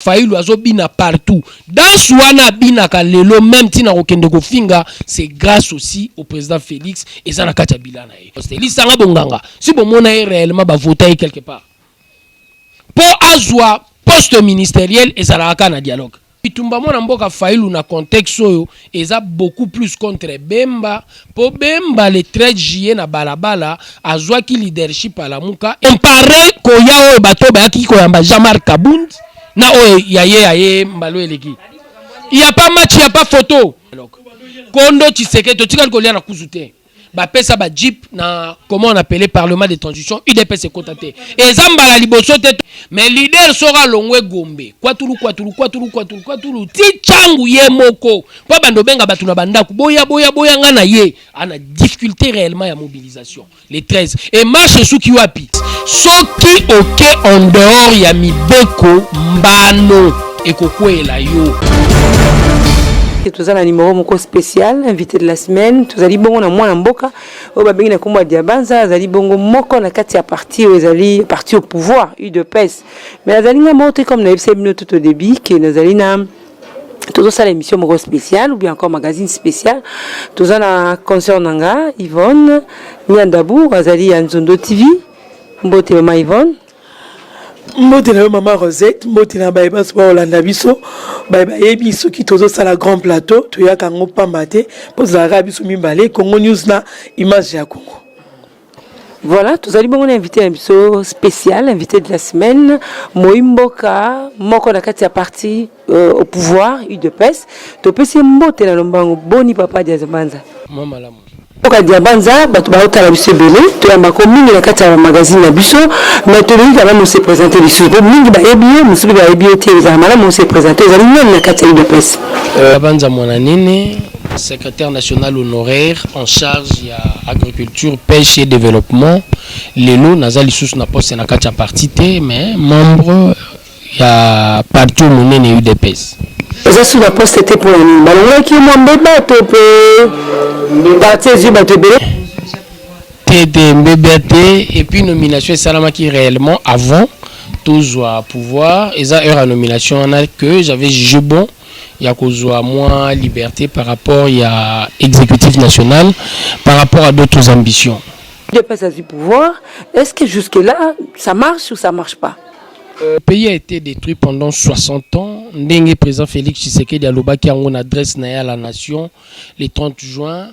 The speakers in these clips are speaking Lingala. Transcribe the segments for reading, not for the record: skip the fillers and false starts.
Fayulu azobina partout. Dans Souana bina kalelo même tina okende ko finga, c'est grâce aussi au président Félix et ça na kacha bilana e. Parce que lisanga bonganga. Si bon mona réellement ba voter quelque part. Pour azwa poste ministériel et ça la na dialogue. Itumba mona mboka Fayulu na contexte oyo eza beaucoup plus contre Bemba po Bemba le 13 juillet na balabala azwa ki leadership ala muka impare koya oyo bato ba ki koyamba Jean-Marc Kabund na oyo yaye mbalo eleki. Il y a pas match, il y a pas photo. Kondo Tshisekedi tikali kolia na kuzute. Ba pesa ba jeep na comment on appelait parlement de transition UDPS contacté et zamba la liboso tete mais leader sera longwe gombe kwatulu ti changu ye moko pa bando benga batu na bandaku boya ngana ye ana difficulté réellement ya mobilisation les 13 et marche suki wapi soki oke en dehors ya mibeko mbano ekokwela yo. Tous un numéro moko spécial, invité de la semaine. Tous allez bongo na mwana mboka. O babingi na kombo Diabanza, azali bongo moko na kati ya parti o ezali parti au pouvoir, UDPS. Mais azali na monté comme na FCM tout au début que nazali na tout ça l'émission moko spéciale ou bien encore magazine spécial. Tous na concert nanga Yvonne Nyandabou, azali ya Nzondo TV. Mbote mama Yvonne. Mbote na maman Rosette, mbote na baïba soa Olanda biso, baïba yebiso qui tozo sala grand plateau, to ya kango pambate, pour zara biso mimbale, Congo News na image ya Congo. Voilà, tous allez bon invité un biso spécial, invité de la semaine, Moimboka, moko na kati ya parti au pouvoir, UDPS, to pesi mbote na lombango, boni papa Diabanza. Mama lamu. Oka Diabanza bato ba otala biso belé to yamba ko mingi na kati ya magazine na biso mais to lingi kana mo se présenter biso ko mingi ba ebie musubi ba ebie te za mala mo se présenter za lingi na kati ya UDPS. Diabanza monanine secrétaire national honoraire en charge ya agriculture pêche et développement lelo nazali sous na poste na kati ya parti te mais membre ya parti monene UDPS. Eza sous la poste était pour une balonga qui mo mbeba to pe parti zu ba te belé TD MBBT et puis nomination salama qui réellement avant toujours à pouvoir et ça heure à nomination on a que j'avais jugé bon il y a cause à moins liberté par rapport il y a exécutif national par rapport à d'autres ambitions. De passer du pouvoir, est-ce que jusque là ça marche ou ça marche pas? Le pays a été détruit pendant 60 ans. Ndenge président Félix Tshisekedi aloba qui a une adresse à la nation le 30 juin.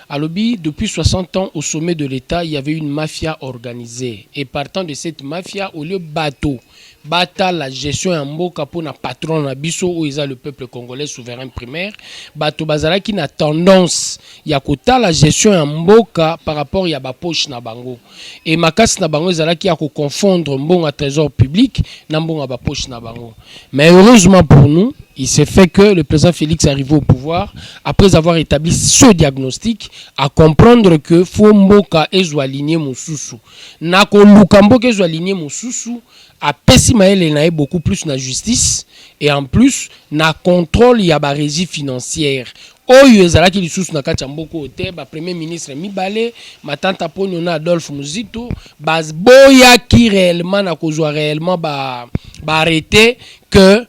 Alobi, depuis 60 ans, au sommet de l'État, il y avait une mafia organisée. Et partant de cette mafia, au lieu bateau, bata la gestion en mboka pour na patron na biso où ils a le peuple congolais souverain primaire, bateau bazala qui n'a tendance ya kota la gestion en mboka par rapport ya ba poche na bango. Et makas na bango zala qui a ko confondre mbonga trésor public na mbonga ba poche na bango. Mais heureusement pour nous, il s'est fait que le président Félix est arrivé au pouvoir après avoir établi ce diagnostic à comprendre que faut mboka ezo aligner mususu. Na ko luka mboka ezo aligner mususu a pesi maele na beaucoup plus na justice et en plus na contrôle ya ba régie financière. Oyo ezalaki lisusu na kati ya mboko te ba premier ministre Mibale matanta ponyo na Adolphe Muzito boya ki réellement na kozwa réellement ba arrêter que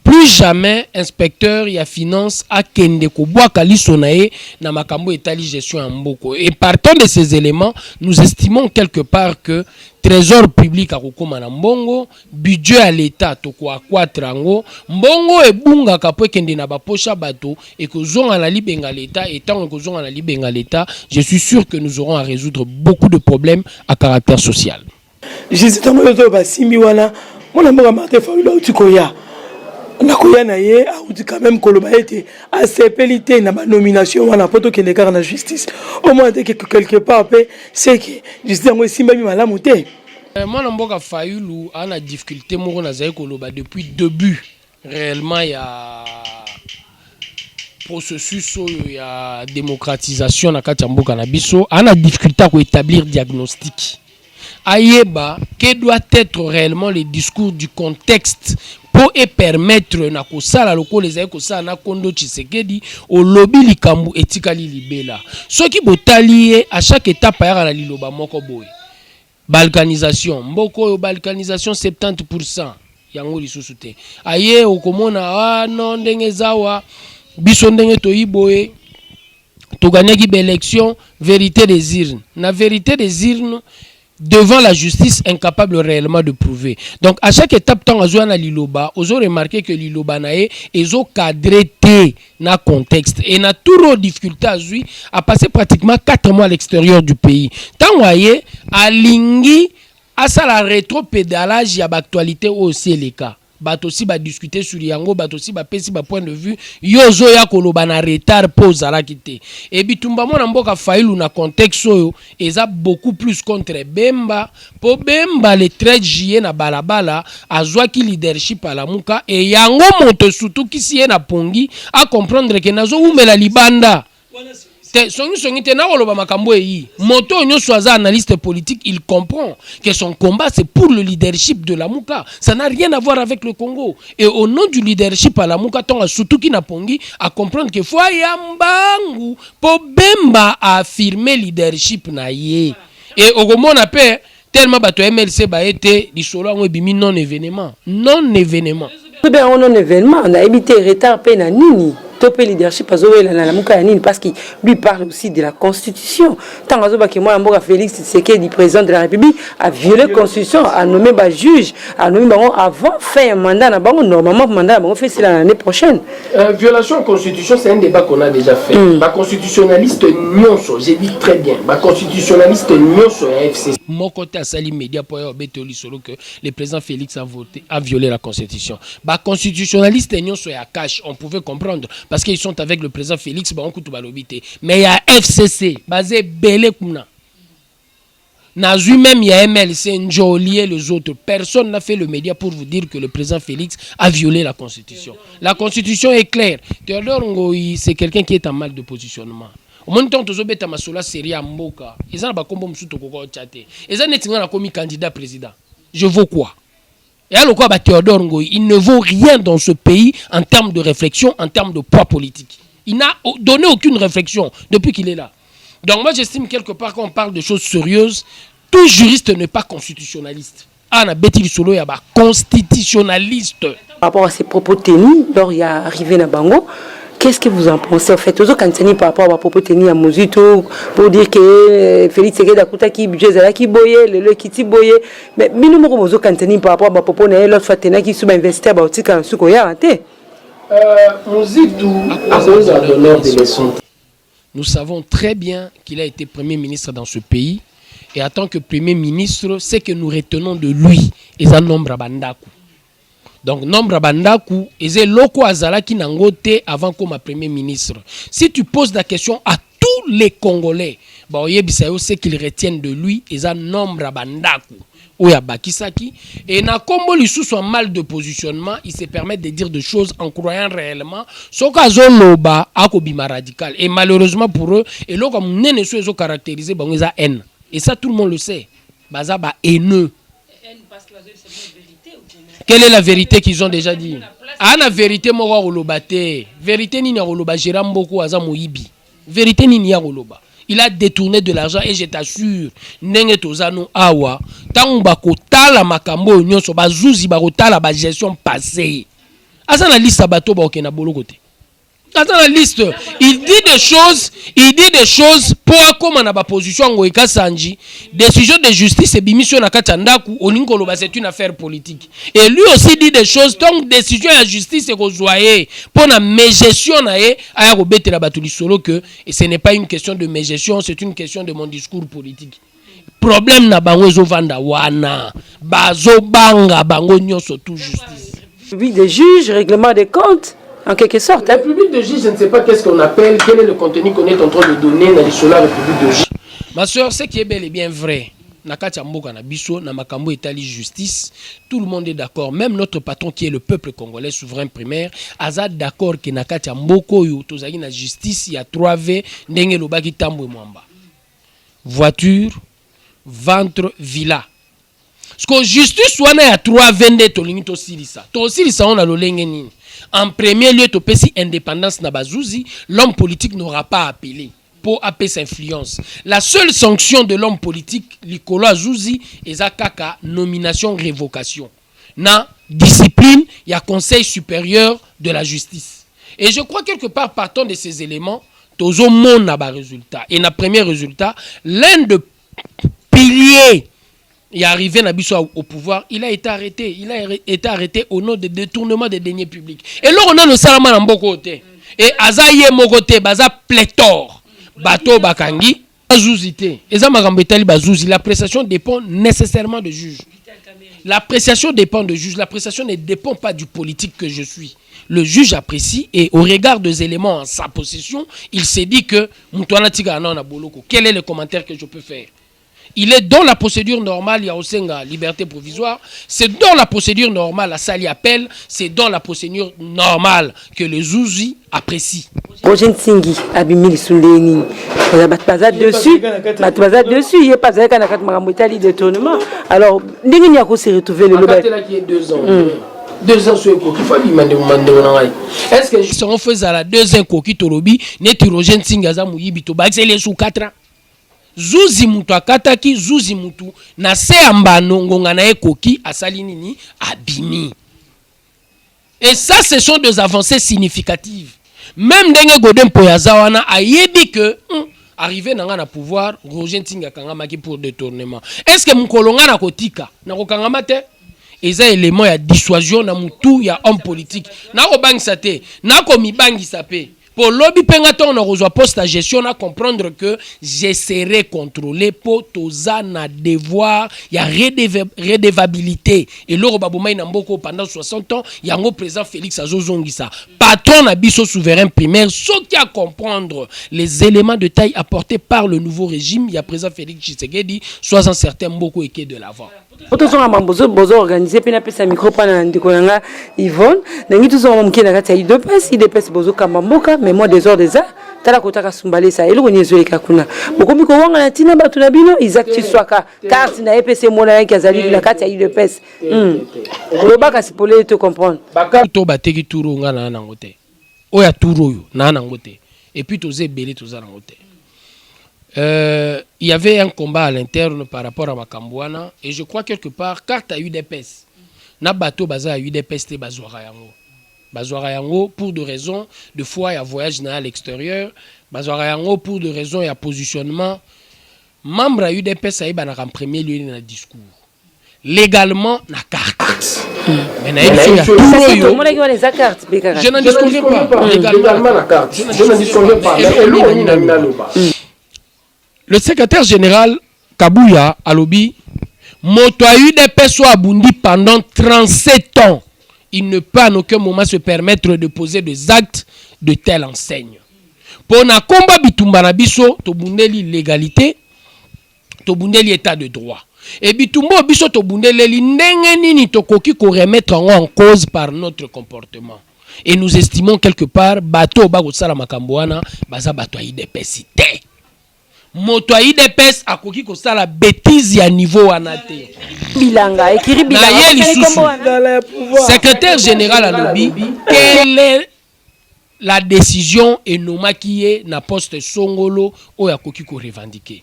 plus jamais inspecteur ya finance a kende ko boaka lisonae na makambo etali gestion en mboko. Et partant de ces éléments, nous estimons quelque part que trésor public a kokoma na mbongo, budget à l'état to ko akwatra ngo, mbongo e bunga kapo kende na ba pocha bato et que zonga na libenga l'état et tant que zonga na libenga l'état, je suis sûr que nous aurons à résoudre beaucoup de problèmes à caractère social. J'hésite à me dire ba simbi wana, mon amour Martin Fayulu utikoya. Na koyana ye a dit quand même koloba été a sepelité na ba nomination wana poto kende kar na justice au moins que quelque part c'est que justice ngo simba mi malamu te. Moi mboka Fayulu ana difficulté moko na zai koloba depuis début réellement il y a processus il y a démocratisation na kati mboka na biso ana difficulté à établir diagnostic. Ayeba que doit être réellement le discours du contexte pour permettre na kosala loko les ay kosala na kondo Tshisekedi au lobby likambu etikali libela soki botalié à chaque étape ya na liloba moko boy balkanisation mboko yo balkanisation 70% yango lisusu te aye okomona non ndenge zawa biso ndenge toyiboye toganyaki ba élection vérité des urnes na vérité des urnes devant la justice incapable réellement de prouver. Donc à chaque étape tant azo na liloba ozo remarqué que liloba nae ezo cadré té na contexte et na tout difficulté azui a passé pratiquement 4 mois à l'extérieur du pays. Tant voyez alingi à ça la rétropédalage ya actualité aussi les cas. Bato si ba discuter sur yango bato si ba pesi ba point de vue yozo ya koloba na retard pose ala kité et bitumba mona mboka failu na contexte oyo eza beaucoup plus contre Bemba po Bemba le 13 juillet na balabala azwa ki leadership ala muka et yango moto surtout kisi ye na pongi a comprendre que nazo umela libanda songi te na oloba makambo yi moto onyo soaza analyste politique il comprend que son combat c'est pour le leadership de la Muka, ça n'a rien à voir avec le Congo et au nom du leadership à la Muka tonga surtout qui na pongi à comprendre que foi yambangu po Bemba a affirmé leadership na ye et au moment na paix tellement bato MLC ba été di solo ngo bimi non événement non événement on a évité retard pe na nini topé leadership la muka ya nini parce qu'il lui parle aussi de la constitution tant azoba que moi mboka Félix Tshisekedi président de la République a violé la constitution a nommé ba juge a nommé bango avant fin mandat na bango normalement mandat bango fait c'est l'année prochaine violation de constitution c'est un débat qu'on a déjà fait ba constitutionnaliste nyonso j'ai dit très bien ba constitutionnaliste nyonso ya FCC mon côté à sali média pour obetoli solo que le président Félix a violé la constitution ba constitutionnaliste nyonso ya cash on pouvait comprendre parce qu'ils sont avec le président Félix mais il y a FCC basé belé kuna Nazu même il y a MLC Njolier les autres personne n'a fait le média pour vous dire que le président Félix a violé la constitution. La constitution est claire. Théodore Ngoyi c'est quelqu'un qui est en mal de positionnement. Au même temps tozo beta masola série mboka ils ont ba kombo musuto koko chaté ils ont netinga na komi candidat président je vaux quoi. Et alors quoi, Théodore Ngoyi, il ne vaut rien dans ce pays en termes de réflexion, en termes de poids politique. Il n'a donné aucune réflexion depuis qu'il est là. Donc moi j'estime quelque part quand on parle de choses sérieuses, tout juriste n'est pas constitutionnaliste. Ah, na beti solo ya ba constitutionnaliste. Par rapport à ses propos tenus, lors il y a arrivé na bango. Qu'est-ce que vous en pensez en fait? Aux autres par rapport à propos tenus à Mozito pour dire que Félix Tshisekedi Dakuta qui budget zala qui boye le kiti boye mais minimum aux autres par rapport à propos na l'autre fois tenus qui sous investir ba otika en sukoya raté Mozito à cause de l'ordre de leçons. Nous savons très bien qu'il a été premier ministre dans ce pays et en tant que premier ministre c'est que nous retenons de lui et un nombre bandaku. Donc, nombre bandaku, et loko azalaki nangote avant comme premier ministre. Si tu poses la question à tous les Congolais, c'est qu'ils retiennent de lui, et un nombre bandaku. Oya bakisaki. Et na kombo lisu son mal de positionnement, il se permet de dire des choses en croyant réellement. Sokazo loba akobima radical. Et malheureusement pour eux, et là comme nene so ezo caractérisé, bon, ils ont haine. Et ça, tout le monde le sait. Baza ba haineux. Quelle est la vérité qu'ils ont déjà dit? Ah, la vérité, moi, rolobate. Vérité, ni roloba, Jérôme Boko, Aza Moïbi. Vérité, ni roloba. Il a détourné de l'argent et je t'assure, Nenge Tozano Awa, Tangbako, Tala Makambo, Nyonso, Bazouzi, Barotala, ba gestion passée. Aza na liste abato ba okena bolokote. Attends la liste, il dit des choses pour comment na ba position ngoika sanji, décision de justice et bimission na katandaku olingo loba c'est une affaire politique. Et lui aussi dit des choses donc décision de justice et kozoyer pour na mégestion na ye aya ko betela batuli solo que et ce n'est pas une question de mégestion, c'est une question de mon discours politique. Problème na bango zo vanda wana, bazo banga bango nyonso tout justice. Oui, des juges, règlement des comptes. En quelque sorte. La République de juge, je ne sais pas qu'est-ce qu'on appelle, quel est le contenu qu'on est en train de donner dans la République de juge. Ma soeur, ce qui est bel et bien vrai, Nakati Mboka na biso, na makambo etali justice, tout le monde est d'accord, même notre patron qui est le peuple congolais souverain primaire, azad d'accord que Nakati Mboko yo tozaki na justice, il y a 3V, ndenge lobaki tambwe mwamba. Voiture, ventre, villa. Parce que justice wana ya 3V nde tolingi to silisa. To silisa on a lolenge nini. En premier lieu, si indépendance na bazouzi, l'homme politique n'aura pas appelé pour appeler sa influence. La seule sanction de l'homme politique, Likolo Azouzi, est kaka nomination révocation. na discipline, il y a Conseil supérieur de la justice. Et je crois quelque part, partant de ces éléments, tozo mon na ba résultat. Et na premier résultat, l'un des piliers est arrivé au pouvoir, il a été arrêté. Il a été arrêté au nom de détournement des deniers publics. Et là, on a le salaman en beaucoup côté. Et azaye mogote, baza pléthore, bateau bakangi, bazuzité. Et ça m'a rembêté bazouzi. L'appréciation dépend nécessairement du juge. L'appréciation dépend du juge. L'appréciation ne dépend pas du politique que je suis. Le juge apprécie et au regard des éléments en sa possession, il s'est dit que quel est le commentaire que je peux faire? Il est dans la procédure normale, il y a aussi une liberté provisoire. C'est dans la procédure normale, la salle y appelle. C'est dans la procédure normale que le juge apprécie. Roger Nsingi, Abimili Souleni, baza dessus, il n'y a pas de détournement. Alors, il y a se retrouver le loba. Il y a 2 ans. 2 ans sur le coquille, il faut demander. Est-ce que si on faisait la 2 ans coquille, Torobi, n'est Roger Nsingi, Azamoui, Bitoba, c'est les sous 4 ans. Zuzi mutu akataki, zuzi mutu na se ambano ngonga na ekoki asali nini abimi. Et ça, ce sont des avancées significatives. Même Denge Godem Poyazawana a dit que arrivé na pouvoir, Roger Ntinga kangamaki pour détournement. Est-ce que Mkolonga na kotika na kokangamate? Et ça élément ya dissuasion na mutu ya homme politique. Na ko bangisa te, na ko mi bangisa pe. Pour lobby pengaton on a reçoit poste à gestion à comprendre que je serai contrôlé pour toza na devoir il y a redevabilité et l'euro baboumay namboko pendant 60 ans il y a un président Félix Azozongisa patron na biso souverain primaire ce qui a comprendre les éléments de taille apportés par le nouveau régime il y a président Félix Tshisekedi soit un certain mboko eke de l'avant. Autant on a bozo organisé puis na pesa micro pana ndiko nanga Yvonne nangi tuzo mukina kati ya IDPS bozo kamamboka mais moi des ordres ça tala kotaka sumbale ça eloko nyezo kuna bokomi ko wanga na tina batu na bino Isaac Tswaka carte na EPC mona yaki azali na kati ya IDPS lobaka sipole te comprendre baka to bateki turo nga na ngote oya turo yo na ngote et puis toze belé toza na ngote. Il y avait un combat à l'interne par rapport à Makambouana et je crois quelque part car tu as eu des pèses na bateau baza a eu des pèses te bazwara yango pour des raisons de fois il y a voyage à l'extérieur bazwara yango pour des raisons il y a positionnement membre a eu des pèses ça en premier lieu dans le discours légalement na carte mais na je n'en disconviens pas légalement la carte je n'en disconviens pas. Le secrétaire général Kabouya Alobi, moto a eu des personnes aboundi pendant 37 ans. Il ne peut en aucun moment se permettre de poser des actes de telle enseigne. Pour na combat bitumba na biso, to bundeli légalité, to bundeli état de droit. Et bitumba biso to bundeli ndenge nini to koki ko remettre en cause par notre comportement. Et nous estimons quelque part bato ba ko sala makamboana baza bato a IDPS té. Moto IDPS a koki ko sala bêtise à niveau anate. Bilanga ekiri bilanga. Secrétaire général Alobi, quelle est la décision et noma qui est na poste Songolo ou ya koki ko revendiquer?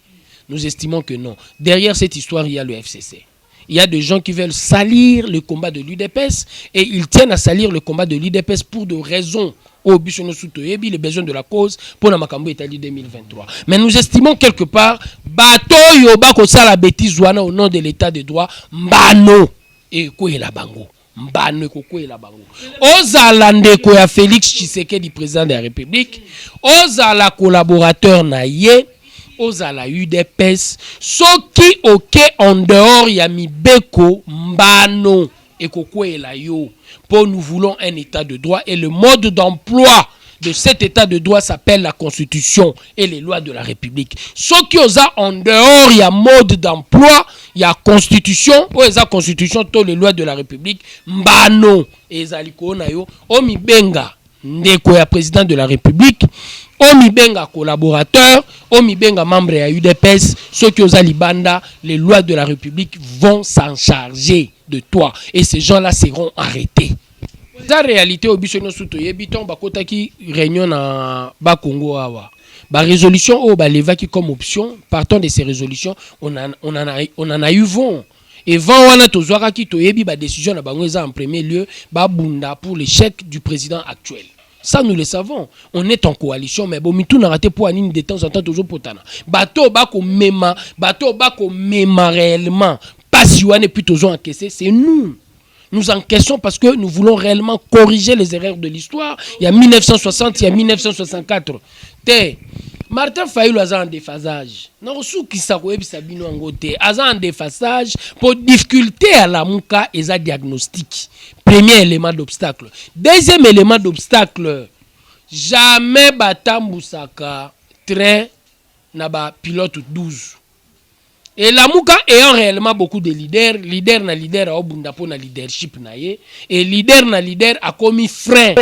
Nous estimons que non. Derrière cette histoire, il y a le FCC. Il y a des gens qui veulent salir le combat de l'UDPS et ils tiennent à salir le combat de l'UDPS pour des raisons les besoins de la cause pour la Makambo Italie 2023. Mais nous estimons quelque part bato yoba ko sala bêtise wana au nom de l'état de droit mbano et ko la bango mbano ko la bango ozala ndeko ya Félix Tshisekedi président de la République ozala collaborateur na ye ozala UDPS soki oke en dehors ya mibeko mbano et la yo. Pour nous voulons un état de droit et le mode d'emploi de cet état de droit s'appelle la Constitution et les lois de la République. Ce qui osa en dehors, il y a mode d'emploi, il y a Constitution, ou il y a Constitution, tous les lois de la République, mbano, et zaliko na yo, omi benga, ndeko ya président de la République, omi benga collaborateur, omi benga membre ya UDPS, ceux qui osa libanda, les lois de la République vont s'en charger de toi et ces gens-là seront arrêtés. La réalité au bisono soutoye biton bakota ki réunion na ba Congo awa. Ba résolution au ba levaki comme option, partant de ces résolutions, on en a eu vent. Et vent wana tozwaka ki toyebi ba décision na bango eza en premier lieu ba bunda pour l'échec du président actuel. Ça nous le savons. On est en coalition mais bon mitou na raté pour anine de temps en temps toujours potana. Bateau ba ko mema réellement pas si wana puis toujours encaissé, c'est nous. Nous encaissons parce que nous voulons réellement corriger les erreurs de l'histoire. Il y a 1960, il y a 1964. Martin Fayulu a un déphasage. Non, sous qui s'appelle Sabino Angote, a un déphasage pour difficulté à la mouka et sa diagnostic. Premier élément d'obstacle. Deuxième élément d'obstacle, jamais Batambusaka train n'a pas pilote 12. Et la mouka ayant réellement beaucoup de leaders, leader a obunda pour na leadership na ye, et leader a commis frein.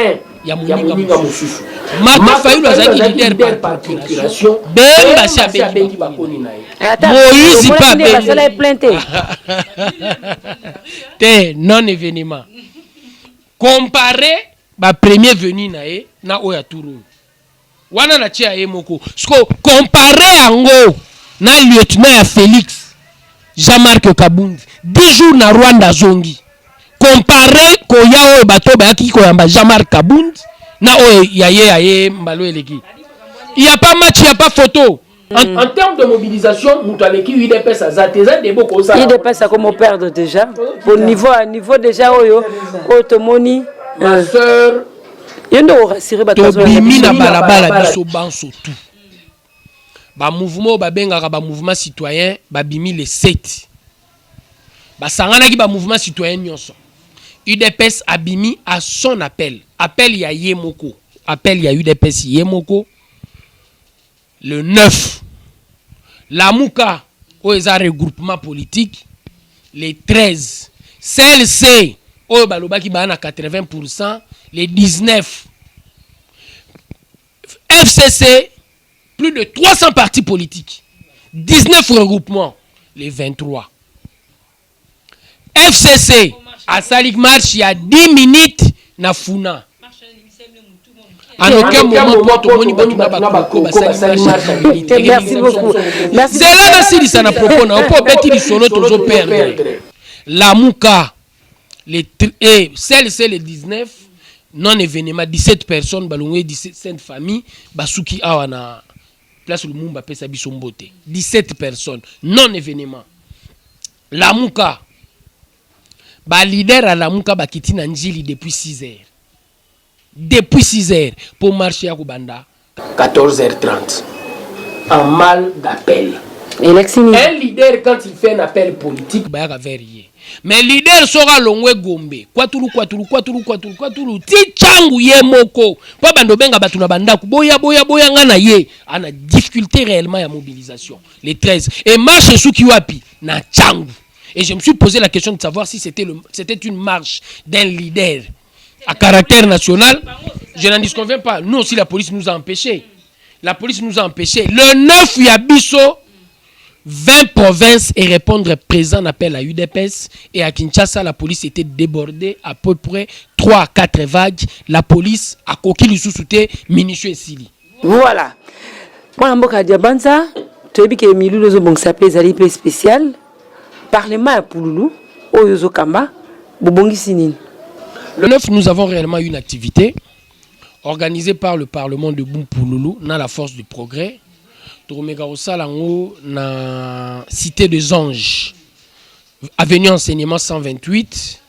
Ya moninga mususu. Martin Fayulu azaki leader par procuration. Bemba si abengi bakoni na ye. Moïse pas bengi. Te non événement. Comparé ba premier venu na ye na oya turu. Wana na chia ye moko. Sko comparé ango na lieutenant ya Félix Jean-Marc Kabundi 10 jours na Rwanda zongi comparé ko ya o bato ba ki ko yamba Jean-Marc Kabundi na o yaye mbalo eleki il y a pas match, il y a pas photo. En termes de mobilisation mutaleki UDPS azateza de boko ça UDPS a comme perdre déjà au niveau déjà oyo otomoni ma sœur yendo rassurer bato bimina balabala biso banso tout. Ba mouvement ba bengaka ba mouvement citoyen ba bimi les 7 ba sangana ki ba mouvement citoyen nyonso UDPS abimi à son appel ya Yemoko appel ya UDPS Yemoko le 9 la Mouka au regroupement politique les 13 CLC au baloba ki ba na 80% les 19 FCC plus de 300 partis politiques, 19 regroupements, les 23. FCC, à Salik March, il y a 10 minutes, na Funa. En aucun moment, merci beaucoup. C'est là que ça n'a propos, on peut bêtir du solo, toujours perdre. La Mouka, celle, c'est les 19, non-événement, 17 personnes, 17 familles, Basuki Awana. Place le Mumba pesa bisombote 17 personnes non événement la Mouka ba leader à la Mouka ba kiti na njili depuis 6 heures pour marcher à Kubanda 14h30 en mal d'appel. Un leader quand il fait un appel politique ba ya verrier mais leader sera longwe gombe kwatulu ti changu ye moko pa bando benga batu na banda boya ngana ye ana difficulté réellement ya mobilisation les 13 et marche sous kiwapi na changu et je me suis posé la question de savoir si c'était une marche d'un leader à caractère national. Je n'en disconviens pas, nous aussi la police nous a empêchés le 9 yabiso 20 provinces et répondre présent appel à UDPS et à Kinshasa la police était débordée à peu près 3 à 4 vagues. La police a coquille sous souté minutieux Sili. Voilà. Moi mboka Diabanza, tu as dit que Milou zo bon s'appelle Zali plus spécial. Parlement à Pouloulou, Oyozo Kamba, Bobongi Sinine. Le 9 nous avons réellement une activité organisée par le Parlement de Pouloulou dans la force du progrès. Salango na Cité des Anges, avenue enseignement 128.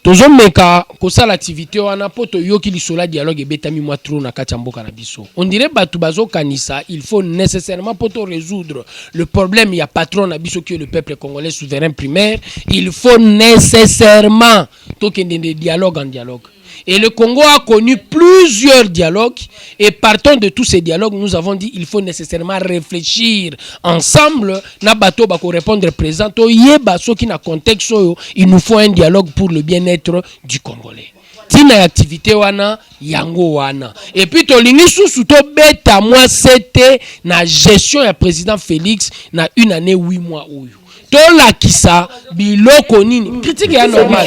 Tozo meka kosa l'activité wana poto yoki lisola dialogue betami mwa tro na kachamboka na biso. On dirait batu bazo kanisa, il faut nécessairement poto résoudre le problème il y a patron na biso qui est le peuple congolais souverain primaire, il faut nécessairement tokende de dialogue en dialogue. Et le Congo a connu plusieurs dialogues et partant de tous ces dialogues, nous avons dit il faut nécessairement réfléchir ensemble. Na bato bako répondre présent. Yeba soki na contexte il nous faut un dialogue pour le bien-être du Congolais. Tina activité wana yango wana. Et puis tolingi sous to beta moi c'était na gestion ya président Félix na 1 année 8 mois oyo. tolakisa biloko nini critique ya normal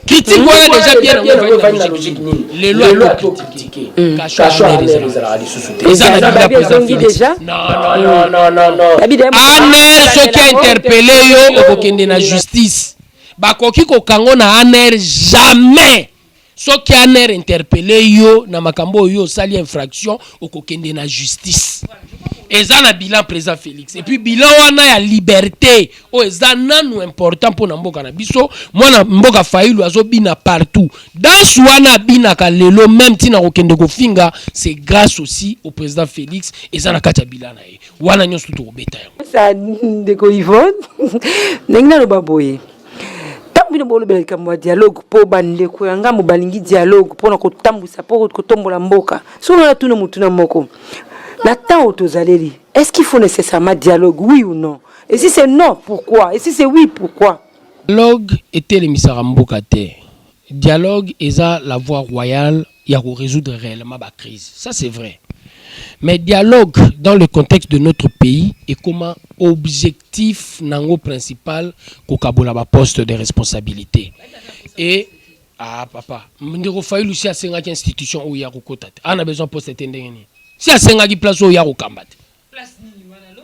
critique wana déjà bien na logique nini lelo critiquer cacho eza na déjà non aner soki interpellé yo okokende na justice bakoki kokango na aner jamais soki aner interpellé yo na makambo yo sali infraction okokende na justice eza na bilan président Félix et puis bilan wana ya liberté o eza nanu important pour na mboka na biso mwana mboka Fayulu azobina partout dans wana bina ka lelo même tina kokende kofinga c'est grâce aussi au président Félix eza na kati ya bilan na ye wana nyonso to obeta yo ça de ko Yvonne nengna lo baboye bino bolo beleka mwa dialogue po bande ko yanga mo balingi dialogue po na ko tambusa po ko tombola mboka so na tuna mutuna moko na temps autozaleli est-ce qu'il faut nécessairement dialogue oui ou non et si c'est non pourquoi et si c'est oui pourquoi dialogue était le misara mboka te dialogue eza la voie royale ya ko résoudre réellement la crise ça c'est vrai. Mais dialogue dans le contexte de notre pays est comme objectif nango principal kokabola ba poste de responsabilité. Et papa, ndeko Fayulu si asengaki institution ou ya kokota te. On a besoin poste tendengeni. Si asengaki place ou ya kokamba te.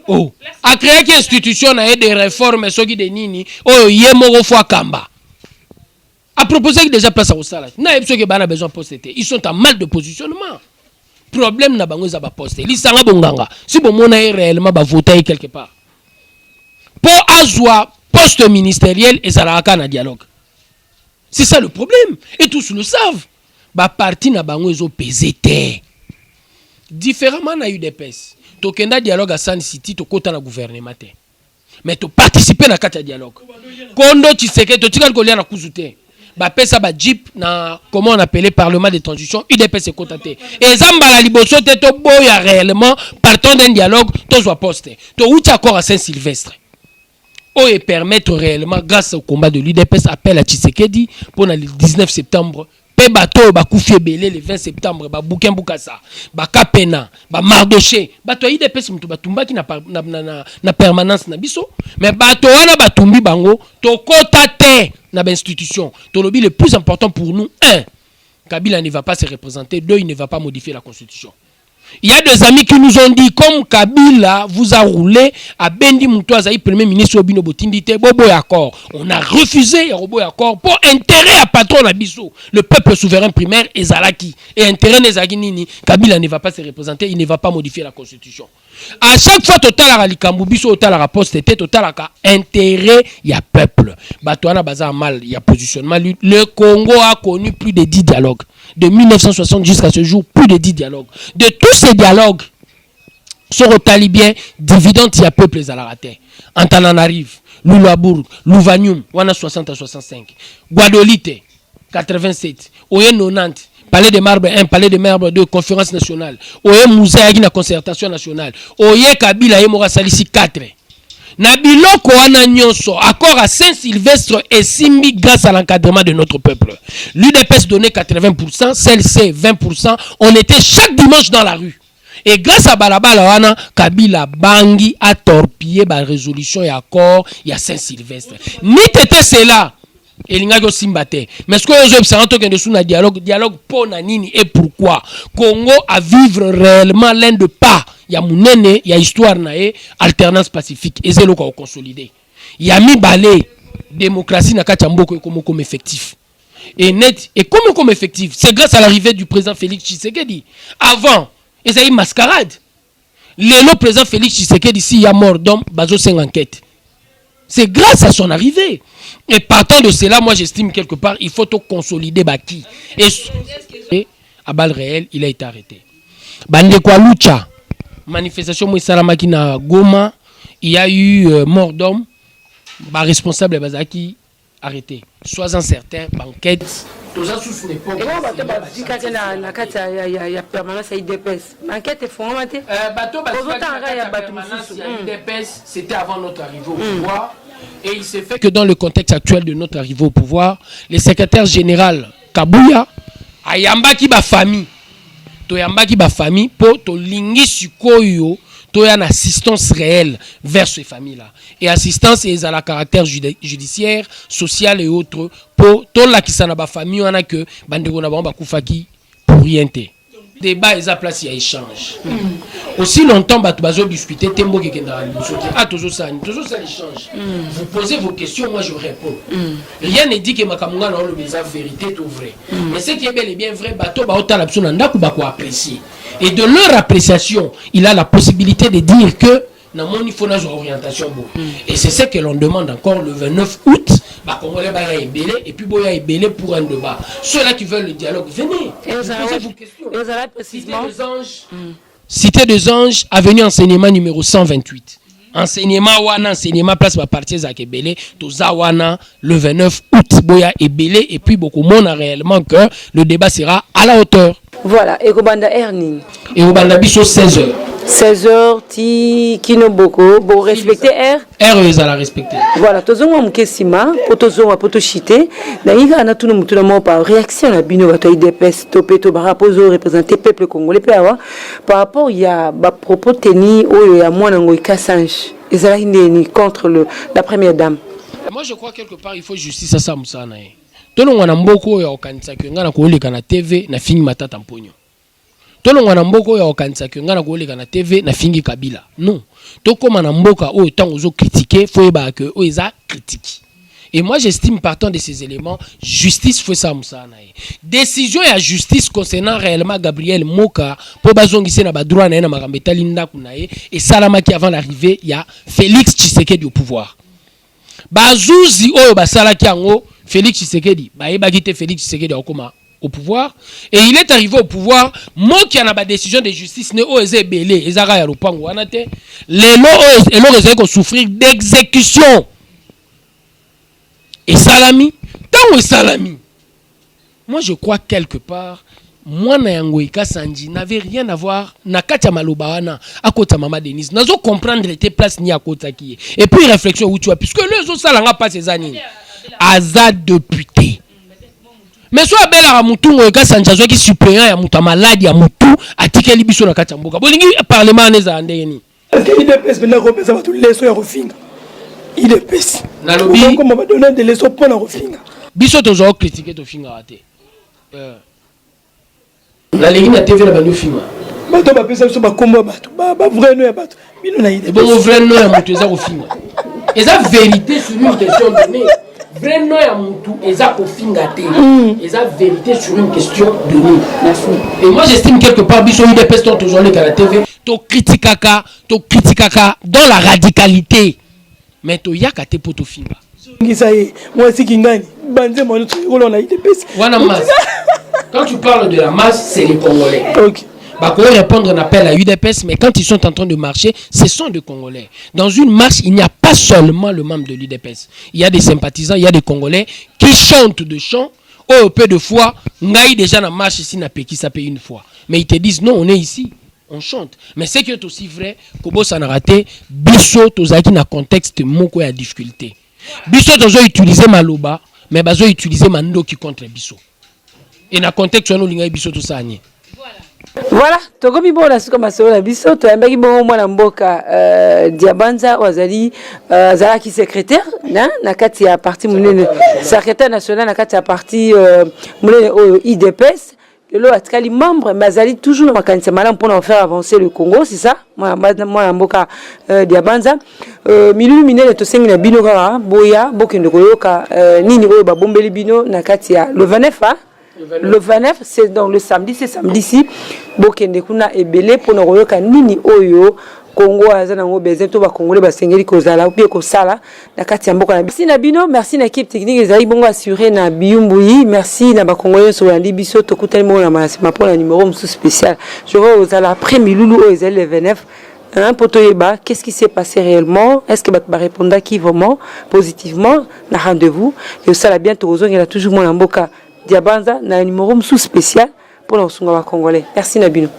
Oh, a créé une institution na des réformes soki de nini oh yemoko fwa kamba. A proposé déjà place au salaire. Na yebso ke bana besoin poste te. Ils sont en mal de positionnement. Problème na bango za ba poste lisanga bonganga si bon mona réellement ba voter quelque part pour azwa poste ministériel et zalaka na dialogue c'est ça le problème et tous le savent ba parti na bango ezo peser différemment na UDPS to kenda dialogue à San City to kota na gouvernement te mais to participer na kata dialogue kondo Tshisekedi to tikal ko lia na kuzute ba pesa ba jeep na comment on appelait parlement de transition UDPS est contacté et zamba la liboso te to boya réellement partons d'un dialogue to soit poste to outi accord à Saint-Sylvestre et permettre réellement grâce au combat de l'UDPS appel à Tshisekedi pour le 19 septembre pe bato ba kufie belé le 20 septembre ba bouquin bukasa ba kapena ba mardoché bato UDPS mutu batumbaki na permanence na biso mais bato wana batumbi bango to kota te na institution to lobby le plus important pour nous un Kabila ne va pas se représenter deux il ne va pas modifier la constitution. Il y a des amis qui nous ont dit comme Kabila vous a roulé à Bendi Moutouazaï premier ministre Obino Botindite bobo accord on a refusé bobo accord pour intérêt à patron Abisso le peuple souverain primaire Ezalaki et intérêt Nezagi Nini Kabila ne va pas se représenter il ne va pas modifier la constitution. À chaque fois total à Likambubiso total à poste était total à intérêt il y a peuple Batouana bazar mal il y a positionnement le Congo a connu plus de 10 dialogues de 1960 jusqu'à ce jour plus de 10 dialogues de tous ces dialogues sont au talibien dividende il y a peuple à la raté Antananarive Lulabourg Louvanium wana 60 à 65 Guadolite 87 Oye 90 Palais de Marbre 1, Palais de Marbre 2, Conférence nationale. Oye Mouzaïgi na concertation nationale. Oye Kabila Yemora Salisi 4. Na biloko wana nyonso, accord à Saint-Sylvestre et Simbi grâce à l'encadrement de notre peuple. L'UDPS donnait 80%, celle-ci 20%. On était chaque dimanche dans la rue. Et grâce à Balabala wana, Kabila Bangi a torpillé la résolution et accord il y a Saint-Sylvestre. Ni t'étais cela. Et l'ingagio simbate. Mais ce que je observe que nous sommes dialogue pour nini et pourquoi Congo a vivre réellement l'un de pas. Il y a mounene, il y a histoire nae, alternance pacifique. Et c'est le cas consolidé. Il y a mis balé démocratie na kachamboko comme effectif. Et net et comme effectif. C'est grâce à l'arrivée du président Félix Tshisekedi. Avant, il y a eu mascarade. Le président Félix Tshisekedi s'il y a mort d'homme, bazo 5 enquêtes. C'est grâce à son arrivée. Et partant de cela, moi j'estime quelque part, il faut tout consolider Baki. Et à balle réelle, il a été arrêté. Bande kwa lucha, manifestation Mouissalamaki na Goma, il y a eu mort d'homme, responsable Bazaki arrêté. Sois-en certain, banquette. Et là, on va te permanence à IDPS. L'enquête est formatée. C'était avant notre arrivée au pouvoir. Et il s'est fait que dans le contexte actuel de notre arrivée au pouvoir, le secrétaire général Kabouya a yambaki ba famille. To yambaki ba famille pour to lingi sikoyo tu as une assistance réelle vers ces familles-là. Et assistance, ils ont le caractère judiciaire, social et autres. Pour tout la qui s'en a famille, on a que bandeko na ba kufaki pour rien te. Débat ils a place il y a échange. Aussi longtemps bah tu vas discuter tembo qui est dans ah toujours ça échange. Vous posez vos questions, moi je réponds. Rien ne dit que makamunga na le vérité tout vrai. Mais ce qui est bel et bien vrai bateau ba ota la personne nda ku ba ko apprécier. Et de leur appréciation, il a la possibilité de dire que na moni faut na orientation bon. Et c'est ce que l'on demande encore le 29 août. Bah, Congolais va ébélé et puis boya ébélé pour un débat. Ceux-là qui veulent le dialogue, venez. Posez vos questions. Cité des Anges, avenue enseignement numéro 128. Enseignement wana, enseignement place va partir à Kébélé, toza wana le 29 août boya ébélé et puis beaucoup monde a réellement que le débat sera à la hauteur. Voilà, et Kobanda Erning. Et au banda biso 16h. 16h, ti kinoboko, bon respecter R. R ils la respecter. Voilà, tozonga mukesima, potozonga potoshite, na inga na tunu mutuna mo par réaction na bino bato IDPS topeto ba rapozo représenter peuple congolais pe awa par rapport il y a ba propos teni oyo ya mwana ngoi Kassange. Ezala ni contre la première dame. Moi je crois quelque part il faut justice à ça musana. Tolongwa na mboko ya okanisa kwenga na koleka na TV na fingi matata mponyo. Tolongwa na mboko ya okanisa kwenga na koleka na TV na fingi Kabila. Non. Tokoma na mboka oyo tant ozo critiquer faut eba que oyo eza critique. Et moi j'estime partant de ces éléments justice faut ça musana. Décision ya justice concernant réellement Gabriel Moka pour bazongisi na ba droit na makambeta linda kunaye et salamaki avant l'arrivée il y a Félix Tshisekedi au pouvoir. Bazuzi oyo basalaki yango Félix Tshisekedi, Félix Tshisekedi au pouvoir et il est arrivé au pouvoir moi qui en a ba décision de justice ne osé belé ezaka ya lopango wana te lelo ezali ko souffrir d'exécution et salami tango salami. Moi je crois quelque part moi na yango Kassange n'avait rien à voir na katia maloba wana akota mama Denise nazo comprendre tes places ni akota ki et puis réflexion où tu as puisque les autres salanga pas ces années Aza député. Mais soit belle à Moutou, Kassange qui suppléant ya muta malade ya mutu atikeli biso na kati mboka. Bolingi parlement neza ndeni. Est-ce que IDPS maintenant repesa ba tout leso ya refinga. IDPS. Na lobby comment va donner des leçons pour la refinga. Biso tozo critiquer to finga raté. La ligne na TV na banyo finga. Bato ba pesa biso ba kombo bato. Ba vrai no ya bato. Bino na IDPS. Bon vrai no ya mutu eza ko finga. Eza vérité sur une question donnée. Vrai nom ya mutu eza kofinga te eza vérité sur une question donnée. Et moi j'estime quelque part biso IDPS toujours les la TV to critiquaka dans la radicalité mais to yaka te poto finga ngisaye moi si kingani banze mo to na IDPS wana masse. Quand tu parles de la masse c'est les Congolais. OK. Bah, pour répondre à un appel à UDPS, mais quand ils sont en train de marcher, ce sont des Congolais. Dans une marche, il n'y a pas seulement le membre de l'UDPS. Il y a des sympathisants, il y a des Congolais qui chantent de chants. Oh, peu de fois, Ngaï déjà dans marche ici n'a pas qui s'appelle une fois. Mais ils te disent non, on est ici, on chante. Mais ce qui est aussi vrai, Kobo s'en a raté, Bisso, Tozaki na contexte moko ya difficulté. Bisso, Tozo utiliser Maloba, mais Bazo utiliser Mando qui contre Bisso. Et dans contexte, on a l'ingay Bisso tout ça. Voilà, tokomi bona suka masolo na biso to yambaki bongo mwana mboka Diabanza wazali zalaki secrétaire na kati ya parti munene secrétaire national na kati ya parti munene o IDPS lelo atikali membre mazali toujours na makanisa malamu pour faire avancer le Congo, c'est ça mwana mboka Diabanza milulu minene to sengi na bino kaka boya bokende koyoka nini oyo babombeli bino na kati ya le 29 Le 29, c'est donc le samedi, c'est samedi-ci. Bokende kuna ebele pour nous royoka nini oyo Congo azana ngo bezen to ba Congolais ba sengeli kozala ou bien kosala na kati ya mboka na merci na bino, merci na équipe technique ezali bongo assuré na Biyumbuyi, merci na ba Congolais so yandi biso to kutali mo na masima pour la numéro spécial. Je vois ozala après milulu o ezali le 29. Hein, Potoyeba, qu'est-ce qui s'est passé réellement? Est-ce que va répondre qui vraiment positivement na rendez-vous? Et ça la bientôt il y a toujours mon mboka Diabanza na numéro spécial pour nos Congolais. Merci Nabino.